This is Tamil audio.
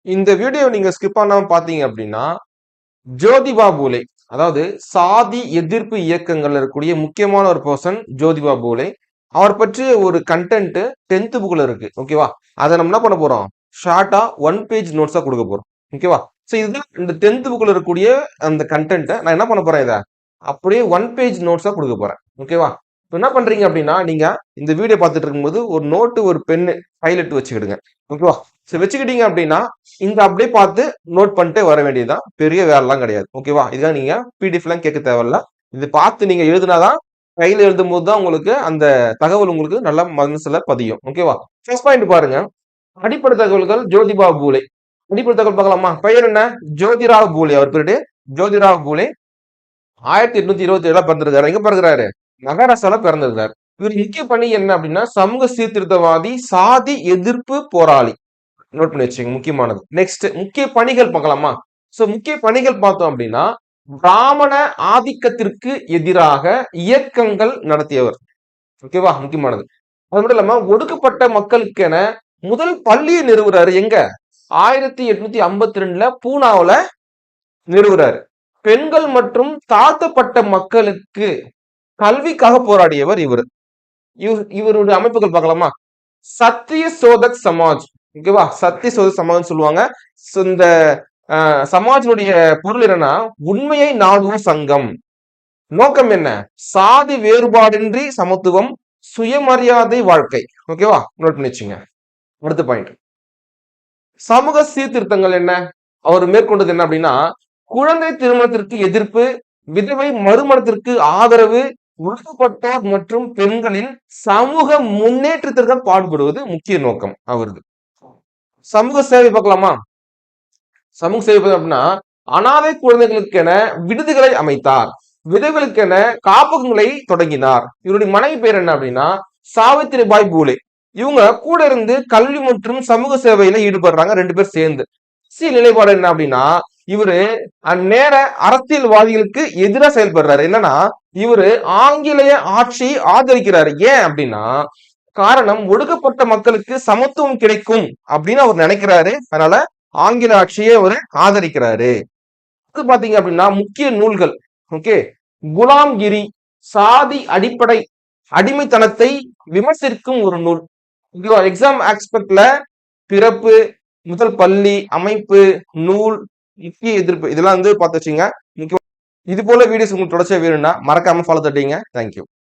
இந்த வீடியோ நீங்க ஸ்கிப் பண்ணாம பாத்தீங்க அப்படின்னா ஜோதிபா பூலே, அதாவது சாதி எதிர்ப்பு இயக்கங்கள்ல இருக்கக்கூடிய முக்கியமான ஒரு பர்சன் ஜோதிபா பூலே. அவர் பற்றிய ஒரு கண்டென்ட் 10th புக்ல இருக்கு. ஓகேவா? அதை நம்ம என்ன பண்ண போறோம்? ஷார்ட்டா 1 பேஜ் நோட்ஸா கொடுக்க போறோம். ஓகேவா? சோ இதுதான் இந்த 10th புக்ல இருக்கக்கூடிய அந்த கண்டென்ட். நான் என்ன பண்ண போறேன்? இதை அப்படியே 1 பேஜ் நோட்ஸா கொடுக்க போறேன். ஓகேவா? என்ன பண்றீங்க அப்படின்னா, நீங்க இந்த வீடியோ பார்த்துட்டு இருக்கும்போது ஒரு நோட்டு, ஒரு பென்னு, ஹைலைட் வச்சுக்கிடுங்க. ஓகேவா? சரி, வச்சுக்கிட்டீங்க அப்படின்னா இந்த அப்படியே பார்த்து நோட் பண்ணிட்டு வர வேண்டியதுதான். பெரிய வேலைலாம் கிடையாது. ஓகேவா? இதுதான், நீங்க பிடிஎஃப் எல்லாம் கேட்க தேவையில்ல. இது பார்த்து நீங்க எழுதுனாதான், கையில எழுதும் போது தான் உங்களுக்கு அந்த தகவல் உங்களுக்கு நல்லா மனசுல பதியும். ஓகேவா? ஃபர்ஸ்ட் பாயிண்ட் பாருங்க. அடிப்படை தகவல்கள் ஜோதிபா பூலே. அடிப்படை தகவல் பார்க்கலாமா? பெயர் என்ன? ஜோதிராவ் பூலே. அவர் பேரு ஜோதிராவ் பூலே. 1827 பிறந்திருக்காரு. எங்க பிறகுறாரு? மகாராஷ்டிரால பிறந்திருக்காரு. இவர் முக்கிய பணி என்ன அப்படின்னா, சமூக சீர்திருத்தவாதி, சாதி எதிர்ப்பு போராளி. நோட் பண்ணி வச்சுங்க, முக்கியமானது. நெக்ஸ்ட், முக்கிய பணிகள் பார்க்கலாமா? சோ முக்கிய பணிகள் பார்த்தோம் அப்படின்னா, பிராமண ஆதிக்கத்திற்கு எதிராக இயக்கங்கள் நடத்தியவர். ஓகேவா? முக்கியமானது. அது மட்டும் இல்லாம ஒடுக்கப்பட்ட மக்களுக்கென முதல் பள்ளியை நிறுவுறாரு. எங்க? 1852 பூனாவுல நிறுவுறாரு. பெண்கள் மற்றும் தாழ்த்தப்பட்ட மக்களுக்கு கல்விக்காக போராடியவர் இவர். இவருடைய அமைப்புகள் பார்க்கலாமா? சத்திய சோதக் சமாஜ். ஓகேவா? சத்திய சோதக் சமாஜ் சொல்லுவாங்க. இந்த சமாஜனுடைய பொருள் என்னன்னா, உண்மையை நாடுவோம் சங்கம். நோக்கம் என்ன? சாதி வேறுபாடின்றி சமத்துவம், சுயமரியாதை வாழ்க்கை. ஓகேவா? நோட் பண்ணி வச்சுங்க. அடுத்த பாயிண்ட், சமூக சீர்திருத்தங்கள் என்ன அவர் மேற்கொண்டது என்ன அப்படின்னா, குழந்தை திருமணத்திற்கு எதிர்ப்பு, விதவை மறுமணத்திற்கு ஆதரவு, ஒடுக்கப்பட்டோர் மற்றும் பெண்களின் சமூக முன்னேற்றத்திற்கு பாடுபடுவது முக்கிய நோக்கம் அவரது. சமூக சேவை பார்க்கலாமா? சமூக சேவை அப்படின்னா, அனாதை குழந்தைகளுக்கென விடுதிகளை அமைத்தார். விதவைகளுக்கென காப்பகங்களை தொடங்கினார். இவருடைய மனைவி பேர் என்ன அப்படின்னா, சாவித்திரிபாய் பூலே. இவங்க கூட இருந்து கல்வி மற்றும் சமூக சேவையில ஈடுபடுறாங்க, 2 பேர் சேர்ந்து. நிலைப்பாடு என்ன அப்படின்னா, இவரு அந்நேர அரசியல்வாதிகளுக்கு எதிராக செயல்படுறாரு. என்னன்னா, இவரு ஆங்கிலேய ஆட்சியை ஆதரிக்கிறாரு. ஏன் அப்படின்னா, காரணம் ஒடுக்கப்பட்ட மக்களுக்கு சமத்துவம் கிடைக்கும் அப்படின்னு அவர் நினைக்கிறாரு. அதனால ஆங்கில ஆட்சியை அவர் ஆதரிக்கிறாரு. அது பாத்தீங்க அப்படின்னா, முக்கிய நூல்கள். ஓகே, குலாம்கிரி, சாதி அடிப்படை அடிமைத்தனத்தை விமர்சிக்கும் ஒரு நூல். எக்ஸாம் ஆஸ்பெக்ட்ல பிறப்பு, முதல் பள்ளி, அமைப்பு, நூல், முக்கிய எதிர்ப்பு, இதெல்லாம் பார்த்து வச்சுங்க. இது போல வீடியோஸ் உங்களுக்கு தொடர்ச்சியா வேணும்னா மறக்காம ஃபாலோ தட்டிங்க. தேங்க்யூ.